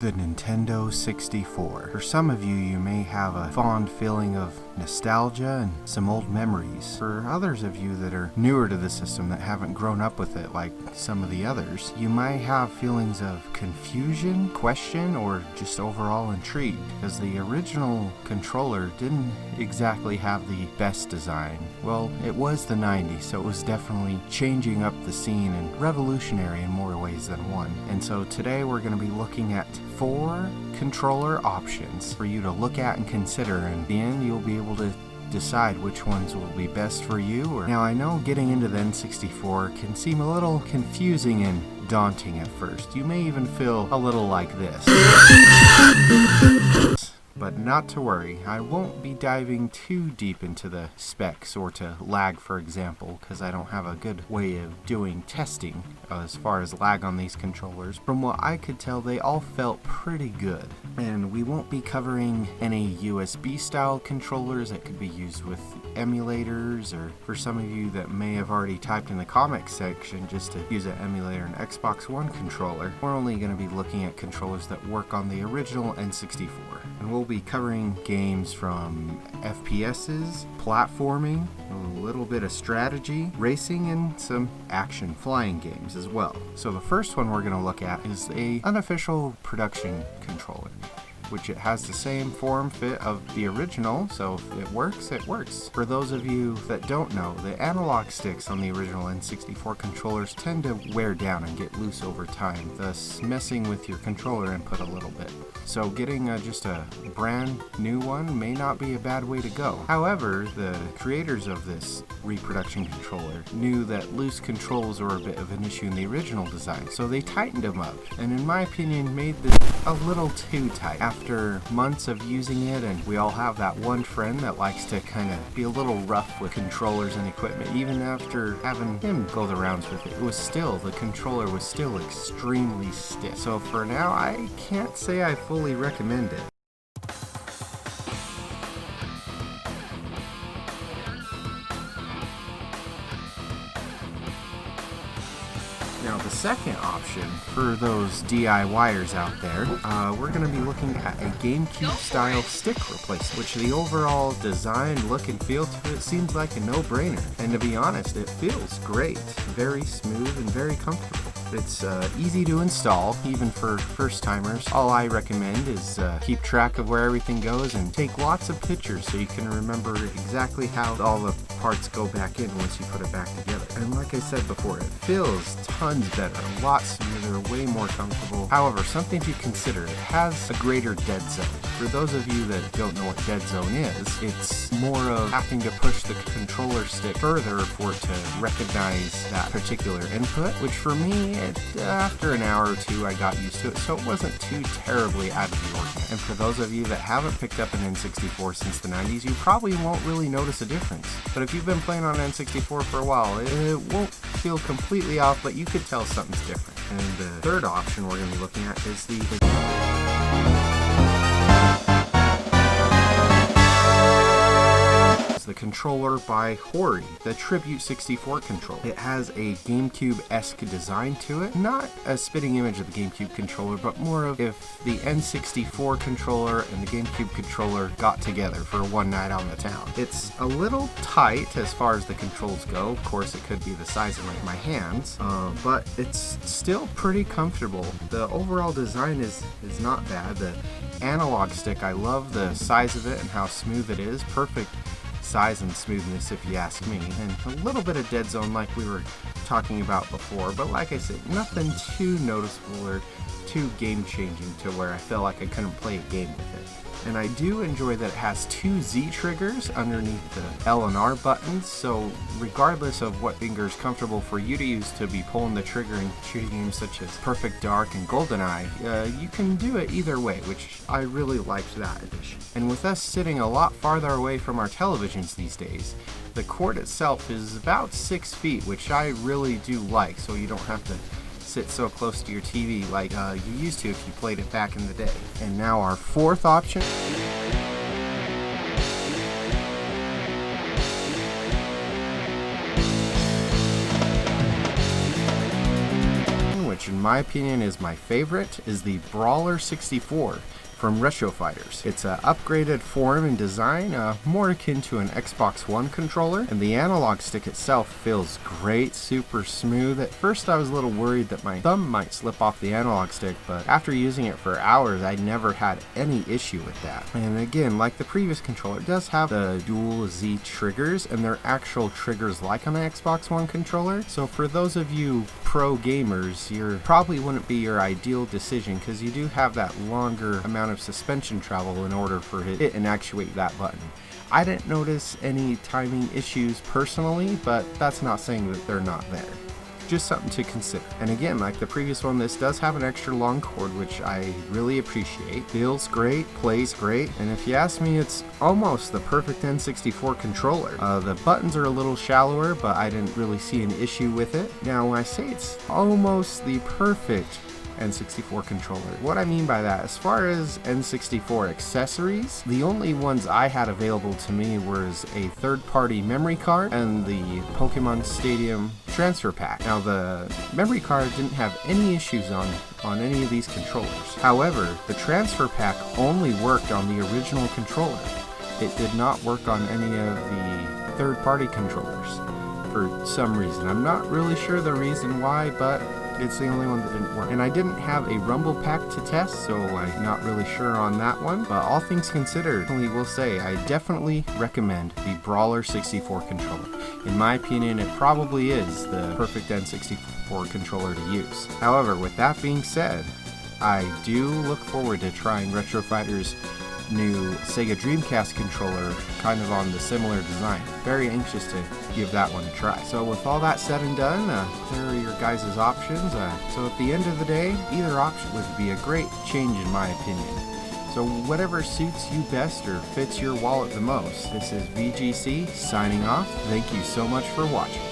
The Nintendo 64. For some of you, you may have a fond feeling of nostalgia and some old memories. For others of you that are newer to the system that haven't grown up with it like some of the others, you might have feelings of confusion, question, or just overall intrigue, because the original controller didn't exactly have the best design. Well, it was the 90s, so it was definitely changing up the scene and revolutionary in more ways than one. And so today we're going to be looking at 4 controller options for you to look at and consider, and in the end you'll be able to decide which ones will be best for you. Now, I know getting into the N64 can seem a little confusing and daunting at first. You may even feel a little like this. But not to worry, I won't be diving too deep into the specs or to lag, for example, because I don't have a good way of doing testing as far as lag on these controllers. From what I could tell, they all felt pretty good. And we won't be covering any USB style controllers that could be used with emulators, or for some of you that may have already typed in the comments section just to use an emulator and Xbox One controller, we're only going to be looking at controllers that work on the original N64. And we'll be covering games from FPSs, platforming, a little bit of strategy, racing, and some action flying games as well. So the first one we're going to look at is a unofficial production controller, which it has the same form fit of the original, so if it works, it works. For those of you that don't know, the analog sticks on the original N64 controllers tend to wear down and get loose over time, thus messing with your controller input a little bit. So getting just a brand new one may not be a bad way to go. However, the creators of this reproduction controller knew that loose controls were a bit of an issue in the original design, so they tightened them up, and in my opinion made this a little too tight. After months of using it, and we all have that one friend that likes to kind of be a little rough with controllers and equipment, even after having him go the rounds with it, the controller was still extremely stiff. So for now, I can't say I fully recommend it. Now, the second option for those DIYers out there, we're going to be looking at a GameCube-style stick replacement, which the overall design, look, and feel to it seems like a no-brainer. And to be honest, it feels great. Very smooth and very comfortable. It's easy to install, even for first-timers. All I recommend is keep track of where everything goes and take lots of pictures so you can remember exactly how all the parts go back in once you put it back together. And like I said before, it feels tons better, a lot smoother, way more comfortable. However, something to consider, it has a greater dead zone. For those of you that don't know what dead zone is, it's more of having to push the controller stick further for it to recognize that particular input, which for me, after an hour or two, I got used to it, so it wasn't too terribly out of the ordinary. And for those of you that haven't picked up an N64 since the 90s, you probably won't really notice a difference. But if you've been playing on N64 for a while, it won't feel completely off, but you could tell something's different. And the third option we're going to be looking at is the controller by Hori, the Tribute 64 controller. It has a GameCube-esque design to it. Not a spitting image of the GameCube controller, but more of if the N64 controller and the GameCube controller got together for one night on the town. It's a little tight as far as the controls go. Of course, it could be the size of my hands, but it's still pretty comfortable. The overall design is not bad. The analog stick, I love the size of it and how smooth it is. Perfect size and smoothness, if you ask me, and a little bit of dead zone like we were talking about before, but like I said, nothing too noticeable or too game-changing to where I felt like I couldn't play a game with it. And I do enjoy that it has 2 Z triggers underneath the L and R buttons, so regardless of what finger is comfortable for you to use to be pulling the trigger in shooting games such as Perfect Dark and GoldenEye, you can do it either way, which I really liked that addition. And with us sitting a lot farther away from our televisions these days, the cord itself is about 6 feet, which I really do like, so you don't have to sit so close to your TV like you used to if you played it back in the day. And now our fourth option, which in my opinion is my favorite, is the Brawler 64 from Retro Fighters. It's an upgraded form and design, more akin to an Xbox One controller, and the analog stick itself feels great, super smooth. At first I was a little worried that my thumb might slip off the analog stick, but after using it for hours I never had any issue with that. And again, like the previous controller, it does have the dual Z triggers, and they're actual triggers like on an Xbox One controller. So for those of you pro gamers, probably wouldn't be your ideal decision, because you do have that longer amount of suspension travel in order for it and actuate that button. I didn't notice any timing issues personally, but that's not saying that they're not there. Just something to consider. And again, like the previous one, this does have an extra long cord, which I really appreciate. Feels great, plays great, and if you ask me, it's almost the perfect N64 controller. The buttons are a little shallower, but I didn't really see an issue with it. Now, when I say it's almost the perfect N64 controller, what I mean by that, as far as N64 accessories, the only ones I had available to me was a third-party memory card and the Pokemon Stadium transfer pack. Now, the memory card didn't have any issues on any of these controllers. However, the transfer pack only worked on the original controller. It did not work on any of the third-party controllers for some reason. I'm not really sure the reason why, but it's the only one that didn't work. And I didn't have a rumble pack to test, so I'm not really sure on that one. But all things considered, I will say I definitely recommend the Brawler 64 controller. In my opinion, it probably is the perfect N64 controller to use. However, with that being said, I do look forward to trying Retro Fighters' new Sega Dreamcast controller, kind of on the similar design. Very anxious to give that one a try. So with all that said and done, there are your guys' options. So at the end of the day, either option would be a great change in my opinion. So whatever suits you best or fits your wallet the most. This is VGC signing off. Thank you so much for watching.